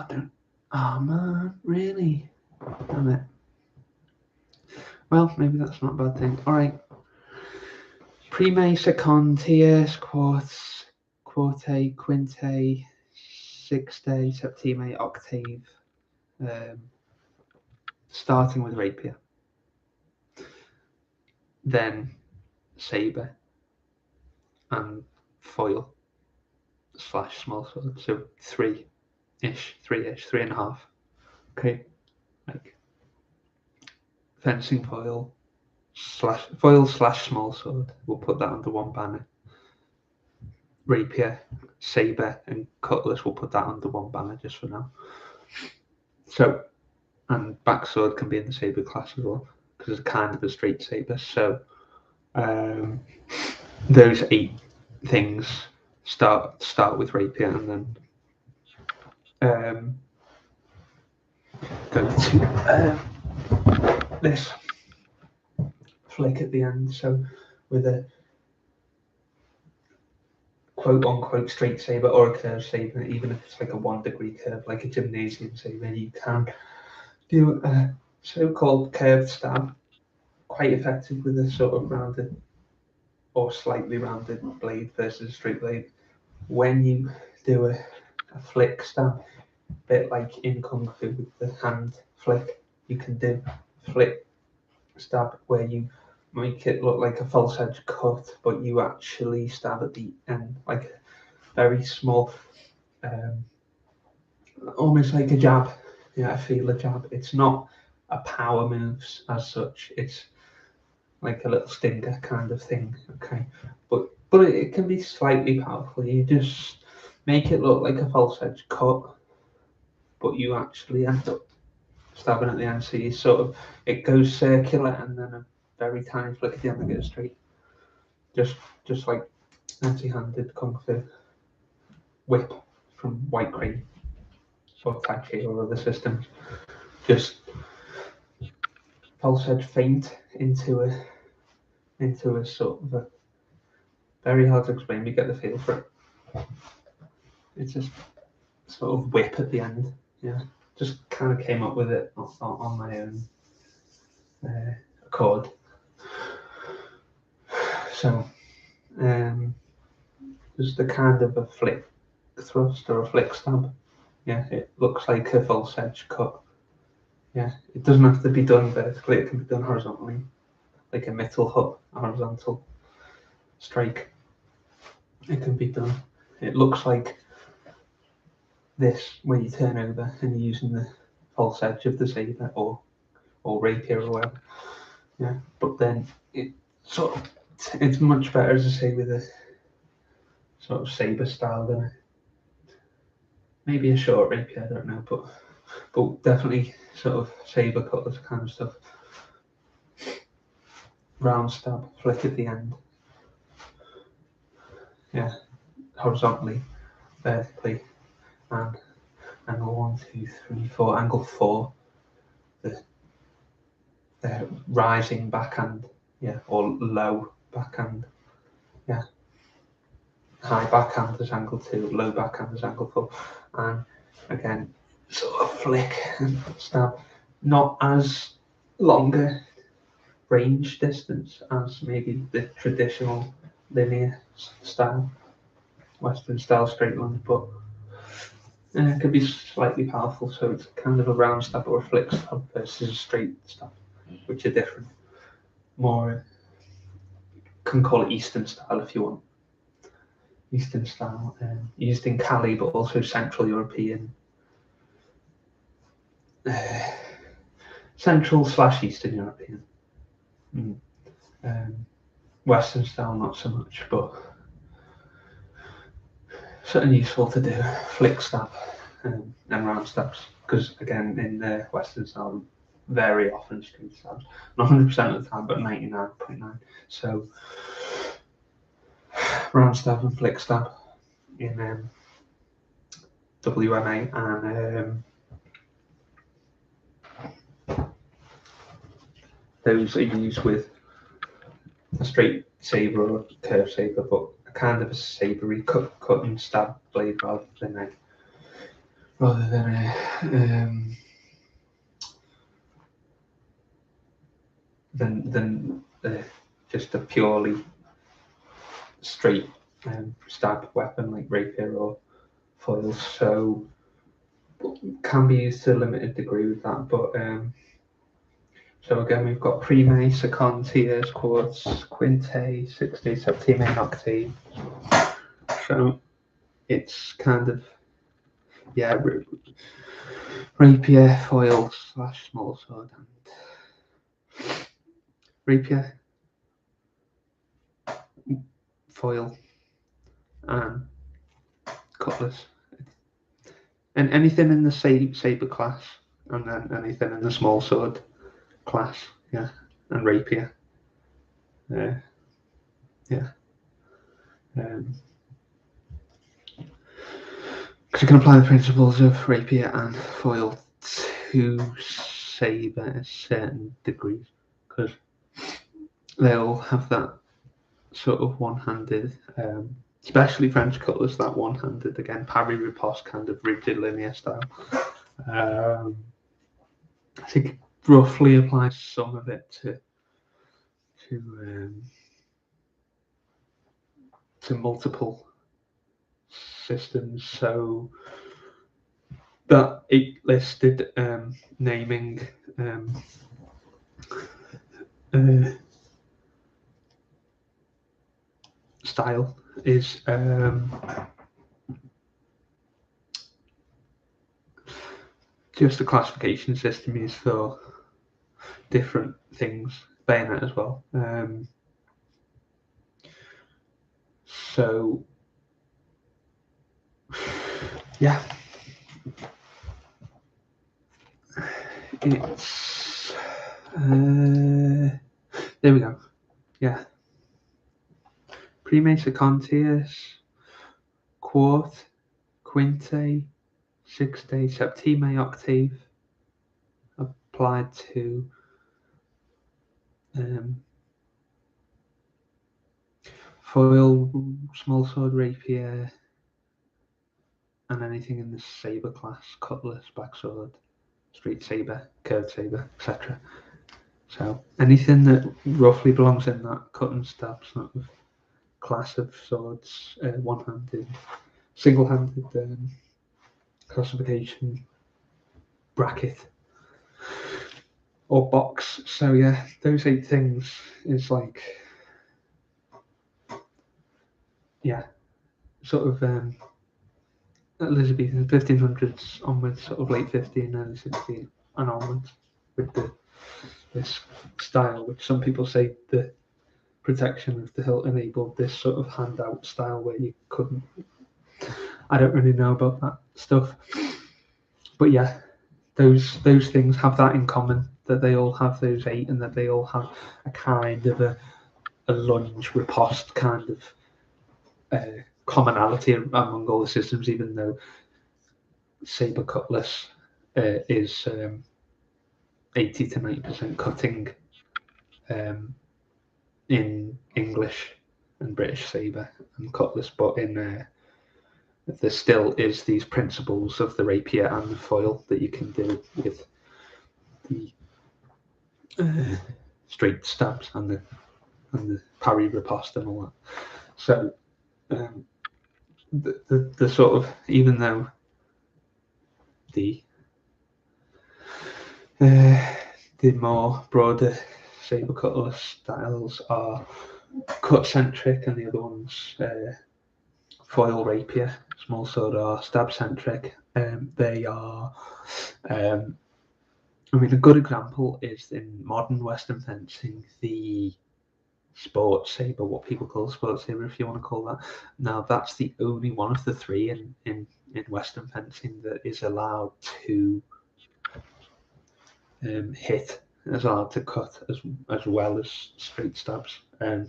I don't. Oh man, really? Damn it. Well, maybe that's not a bad thing. All right. Prime, second, tierce, quarts, quarte, quinte, sixte, septime, octave. Starting with rapier. Then sabre and foil / small sword. So three-ish, 3.5. Okay. Like fencing foil / small sword. We'll put that under one banner. Rapier, sabre, and cutlass. We'll put that under one banner just for now. So, and backsword can be in the sabre class as well because it's kind of a straight sabre. So, those 8 things start with rapier and then go to this flick at the end. So, with a quote unquote straight saber or a curved saber, even if it's like a 1 degree curve, like a gymnasium saber, you can do a so-called curved stab, quite effective with a sort of rounded or slightly rounded blade versus a straight blade. When you do a flick stab, a bit like in Kung Fu with the hand flick, you can do flick stab where you make it look like a false edge cut, but you actually stab at the end, like a very small, almost like a jab. Yeah, I feel a jab. It's not a power move as such. It's like a little stinger kind of thing. Okay, but it can be slightly powerful. You just make it look like a false edge cut, but you actually end up stabbing at the end. So you sort of, it goes circular and then a very tiny flick at the end that goes straight. Just like empty-handed Kung Fu whip from White Crane or Tai Chi or other systems. Just false edge feint into a sort of a, very hard to explain. You get the feel for it. It's just sort of whip at the end. Yeah, just kind of came up with it on my own accord. So, there's the kind of a flick thrust or a flick stab. Yeah, it looks like a false edge cut. Yeah, it doesn't have to be done vertically, it can be done horizontally, like a Mittelhut, a horizontal strike. It can be done. It looks like this when you turn over and you're using the false edge of the saber or rapier or whatever. Yeah, but then it sort of, it's much better, as I say, with a sort of saber style than maybe a short rapier. I don't know, but definitely sort of saber cutlass kind of stuff. Round stab, flick at the end. Yeah, horizontally, vertically, and angle 1, 2, 3, 4, angle 4. The rising backhand, yeah, or low backhand, yeah. High backhand is angle 2, low backhand is angle 4, and again, sort of flick and stab. Not as longer range distance as maybe the traditional linear style, Western style straight line, but it could be slightly powerful. So it's kind of a round stab or a flick stab versus a straight stab, which are different. More, can call it Eastern style if you want. Eastern style, used in Cali, but also Central European, Central / Eastern European. Western style, not so much, but something useful to do. Flick stab and round stabs, because again, in the Western style, very often straight stabs. Not 100% of the time, but 99.9. So round stab and flick stab in WMA, and those are used with a straight saber or a curved saber, but a kind of a sabery cut and stab blade rather than a rather than just a purely straight stab weapon like rapier or foils. So can be used to a limited degree with that, but so again we've got prime, second, tierce, quartz, quinte, 6D, septime, and octave. So it's kind of rapier, foil / small sword, and rapier, foil, and cutlass, and anything in the saber class, and then anything in the small sword class, and rapier, yeah. Because you can apply the principles of rapier and foil to saber at certain degrees, because they all have that sort of one-handed, especially French cutlass, that one-handed, again, parry riposte kind of rigid linear style. I think roughly applies some of it to multiple systems. So that it listed naming style is just a classification system used for different things, bayonet as well. So yeah, it's there we go. Yeah, prime, second, tierce, quarte, quinte, 6D, septime, octave applied to foil, small sword, rapier, and anything in the saber class, cutlass, backsword, straight saber, curved saber, etc. So anything that roughly belongs in that cut and stab sort of class of swords, one-handed, single-handed classification bracket or box. So yeah, those 8 things is like, sort of Elizabethan 1500s onwards, sort of late 15, early 16 and onwards, with this style, which some people say the protection of the hilt enabled this sort of handout style where you couldn't. I don't really know about that stuff, but yeah, those things have that in common, that they all have those 8, and that they all have a kind of a lunge riposte kind of commonality among all the systems, even though saber cutlass is 80 to 90% cutting in English and British saber and cutlass, but in there still is these principles of the rapier and the foil that you can do with the straight stabs and the parry riposte and all that. So the sort of, even though the more broader saber cutlass styles are cut centric, and the other ones foil, rapier, small sword, are stab centric. They are. I mean, a good example is in modern Western fencing, the sports saber, what people call sports saber, if you want to call that. Now, that's the only one of the 3 in Western fencing that is allowed to hit, is allowed to cut as well as straight stabs.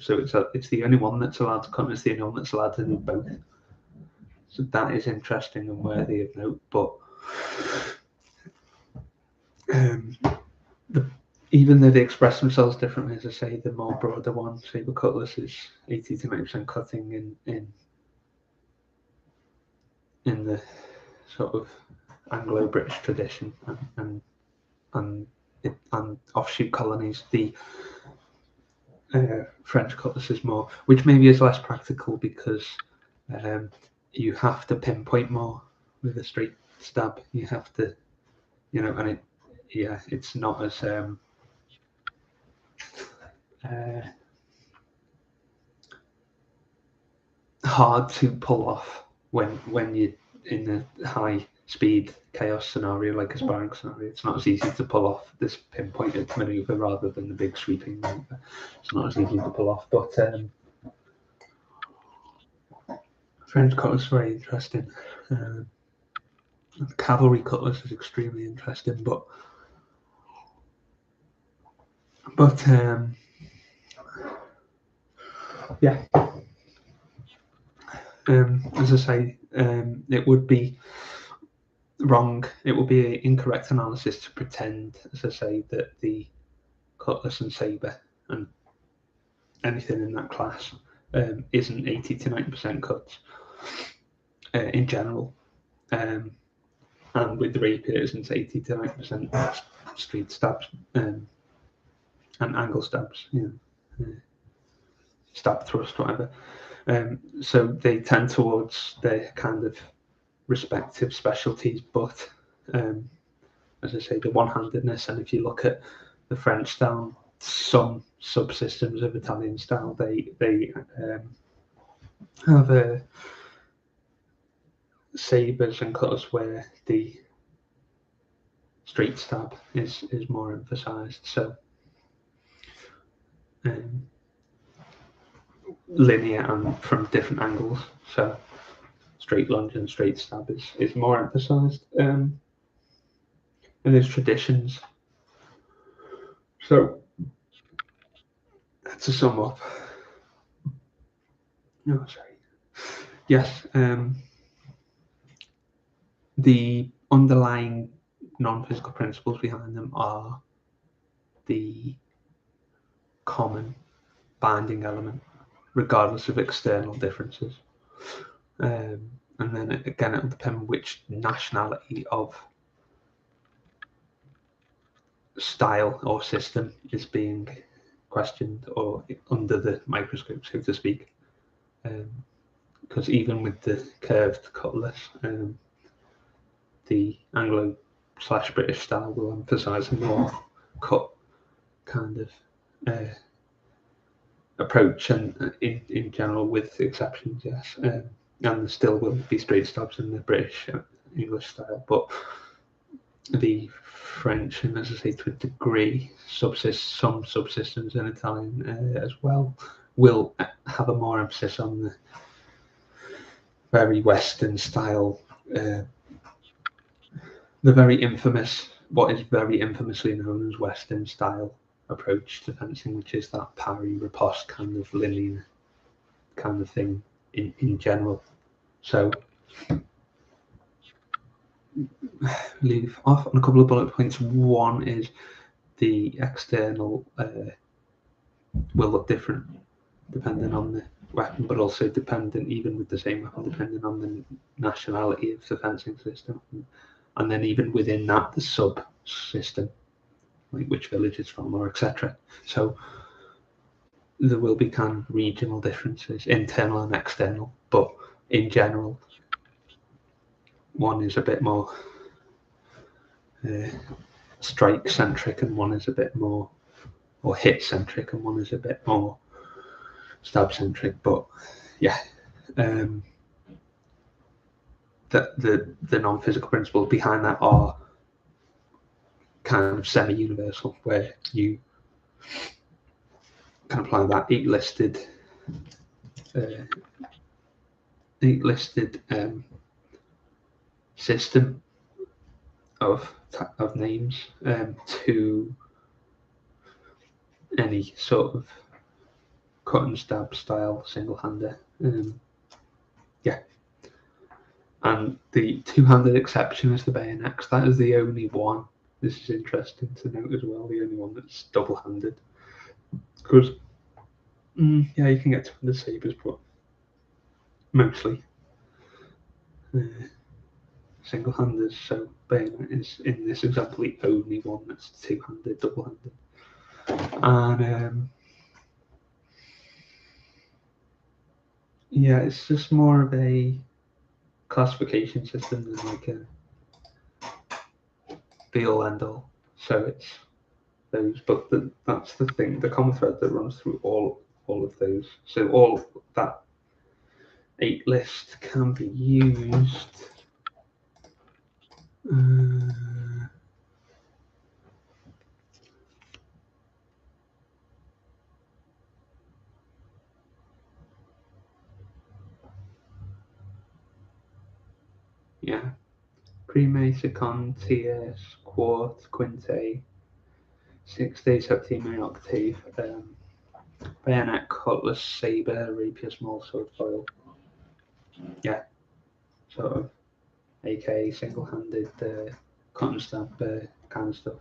So it's the only one that's allowed to cut, and it's the only one that's allowed to do both. So that is interesting and worthy of note. But even though they express themselves differently, as I say, the more broader one, saber cutlass, is 80 to 90% cutting in the sort of Anglo-British tradition and offshoot colonies. The French cutlass is more, which maybe is less practical because you have to pinpoint more with a straight stab. You have to, and it's not as hard to pull off when you're in a high speed chaos scenario like a sparring scenario. It's not as easy to pull off this pinpointed maneuver rather than the big sweeping maneuver. It's not as easy to pull off, but French cutlass is very interesting. Cavalry cutlass is extremely interesting, but yeah. As I say, it would be wrong. It would be an incorrect analysis to pretend, as I say, that the cutlass and sabre and anything in that class isn't 80 to 90% cuts in general. And with the rapier, it isn't 80 to 90% street stabs and angle stabs, stab thrust, whatever. So they tend towards their kind of respective specialties, but as I say, the one-handedness, and if you look at the French style, some subsystems of Italian style, they have sabres and cutters where the straight stab is more emphasised. So linear and from different angles. So straight lunge and straight stab is more emphasised. And there's traditions. So to sum up, yes, the underlying non-physical principles behind them are the common binding element, regardless of external differences. And then again, it'll depend which nationality of style or system is being questioned or under the microscope, so to speak. Because even with the curved cutlass, the Anglo/British style will emphasise a more cut kind of approach, and in general, with exceptions, yes. And there still will be straight stabs in the British English style, but the French, and as I say, to a degree, some subsystems in Italian as well, will have a more emphasis on the very Western style, the very infamous, what is very infamously known as Western style approach to fencing, which is that parry riposte kind of linear kind of thing in general. So leave off on a couple of bullet points. One is the external will look different depending on the weapon, but also dependent, even with the same weapon, depending on the nationality of the fencing system, and then even within that, the subsystem, like which village it's from, or etc. So there will be kind of regional differences, internal and external, but in general, one is a bit more strike centric, and one is a bit more, or hit centric, and one is a bit more stab centric. But yeah, the non-physical principles behind that are kind of semi-universal, where you can apply that eight listed system of names to any sort of cut and stab style single-hander. Yeah. And the two-handed exception is the bayonet. That is the only one. This is interesting to note as well. The only one that's double-handed. Because yeah, you can get two-handed sabers, but mostly single-handers. So bayonet is in this example the only one that's two-handed, double-handed, and yeah, it's just more of a classification system than like a be-all end-all. So it's those, but that's the thing, the common thread that runs through all of those. So all that 8 list can be used. Yeah, Prime, second, TS, quart, quinte, 6-day, septime, octave, bayonet, cutlass, saber, rapier, small sword, foil. Yeah, sort of, aka single-handed, cut and stab kind of stuff.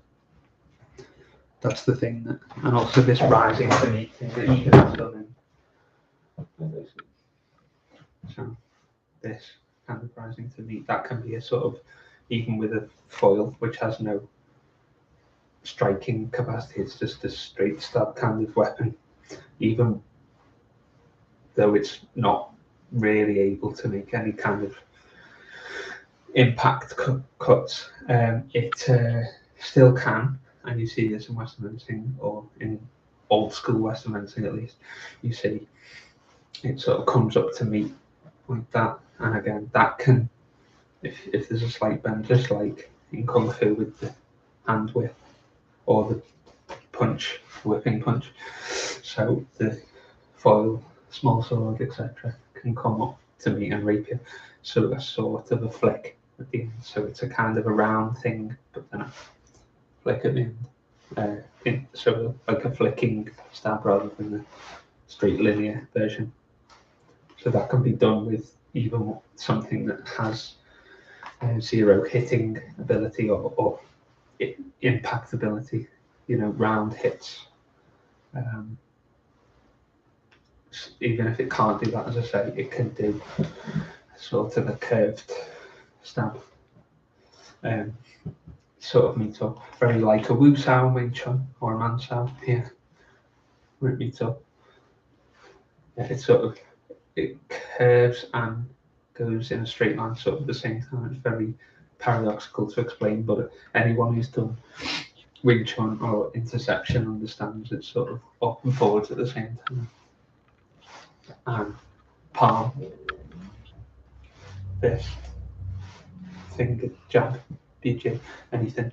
That's the thing that, and also this rising to meet thing that you can have done in. So this kind of rising to meet, that can be a sort of, even with a foil which has no striking capacity, it's just a straight stab kind of weapon, even though it's not really able to make any kind of impact cuts, it still can. And you see this in Western fencing, or in old school Western fencing at least, you see it sort of comes up to meet like that. And again, that can, if there's a slight bend, just like in Kung Fu with the hand whip or the punch, whipping punch. So the foil, small sword, etc., can come up to meet and rapier. So a sort of a flick at the end. So it's a kind of a round thing, but then a flick at the end. So like a flicking stab rather than the straight linear version. So that can be done with even something that has 0 hitting ability or impact ability, round hits. Even if it can't do that, as I say, it can do sort of a curved stab. Sort of meets up very like a Wu Sao, Wing Chun, or a Man Sao here, where it meets up. Yeah, it curves and goes in a straight line sort of at the same time. It's very paradoxical to explain, but anyone who's done Wing Chun or interception understands it's sort of up and forwards at the same time. And palm, fist, finger, jab, DJ, anything.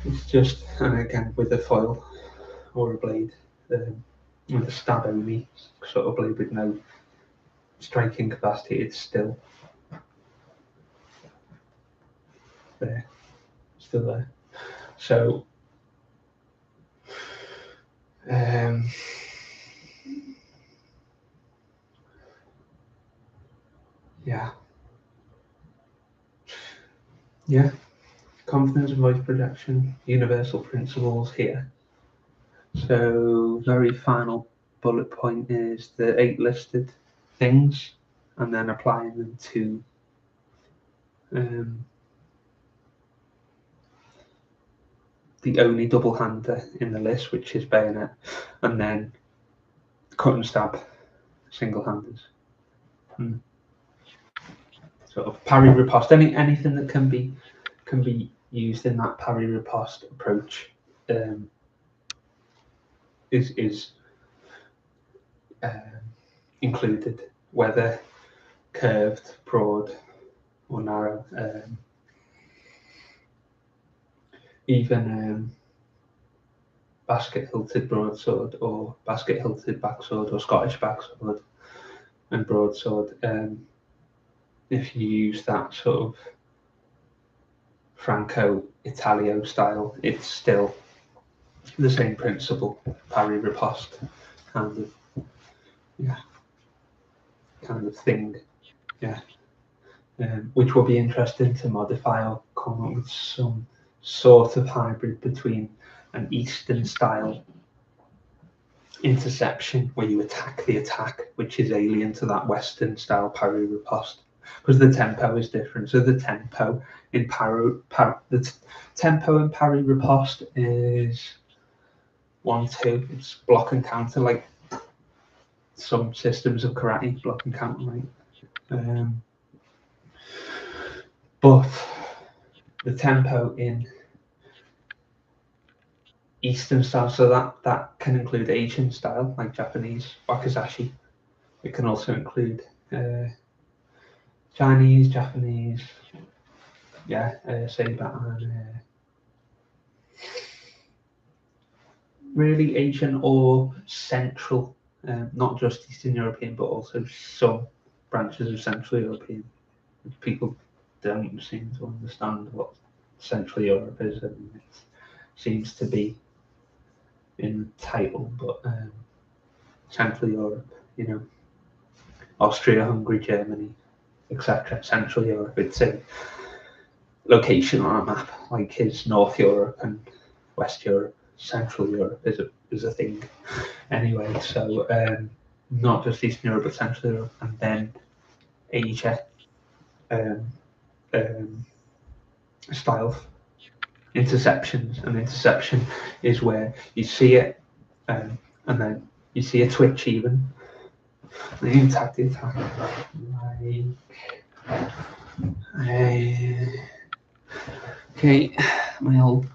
It's just, and again with a foil or a blade, with a stab only sort of blade with no striking capacity, it's still there. So yeah, confidence and voice projection, universal principles here. So very final bullet point is the 8 listed things, and then applying them to the only double-hander in the list, which is bayonet, and then cut and stab single-handers. Sort of parry riposte, anything that can be used in that parry riposte approach is included, whether curved, broad, or narrow. Even basket hilted broadsword, or basket hilted backsword, or Scottish backsword and broadsword. If you use that sort of Franco Italio style, it's still the same principle, parry riposte kind of thing, which will be interesting to modify or come up with some sort of hybrid between an Eastern style interception where you attack the attack, which is alien to that Western style parry riposte, because the tempo is different. So the tempo in tempo in parry riposte is 1-2. It's block and counter, like some systems of karate, block and counter, right? But the tempo in Eastern style, so that can include Asian style, like Japanese wakizashi. It can also include Chinese, Japanese, Saber, and really Asian or Central, not just Eastern European, but also some branches of Central European. People don't seem to understand what Central Europe is, and it seems to be in the title, but Central Europe, Austria, Hungary, Germany, etc. Central Europe, it's a location on a map, like is North Europe and West Europe. Central Europe is a thing anyway. So not just Eastern Europe, but Central Europe, and then Asia style interceptions. And interception is where you see it, and then you see a twitch even. And you attack the attack okay, my old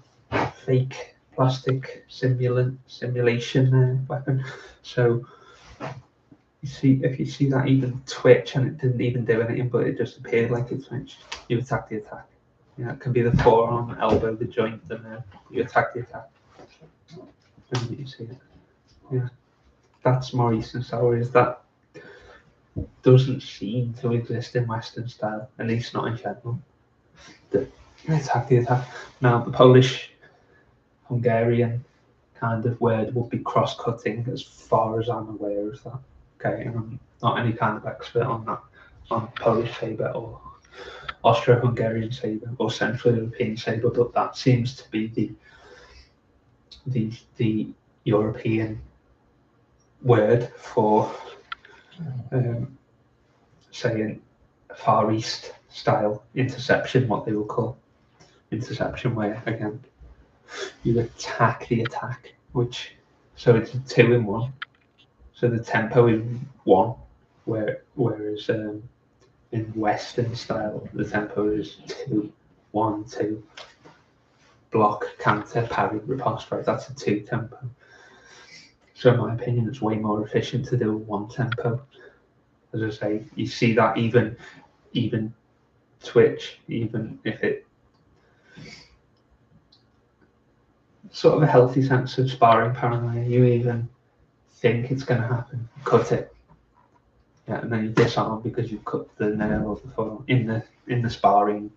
fake plastic simulation weapon. So you see, if you see that even twitch and it didn't even do anything, but it just appeared like it twitched, you attack the attack. It can be the forearm, elbow, the joint, and you attack the attack. And you see it. Yeah, that's more Eastern style. Whereas that doesn't seem to exist in Western style, at least not in general. The attack. Now, the Polish, Hungarian kind of word would be cross-cutting, as far as I'm aware of that. Okay, and I'm not any kind of expert on that, on Polish saber or Austro-Hungarian saber or Central European saber, but that seems to be the European word for saying Far East style interception, what they will call interception, where again you attack the attack, so it's a 2-in-1. So the tempo is 1, whereas in Western style the tempo is 2-1-2. Block, counter, parry, riposte, right? That's a 2 tempo. So in my opinion, it's way more efficient to do 1 tempo. As I say, you see that even twitch, even if it sort of a healthy sense of sparring paranoia, you even think it's going to happen, cut it, and then you disarm because you've cut the nail of the foot in the sparring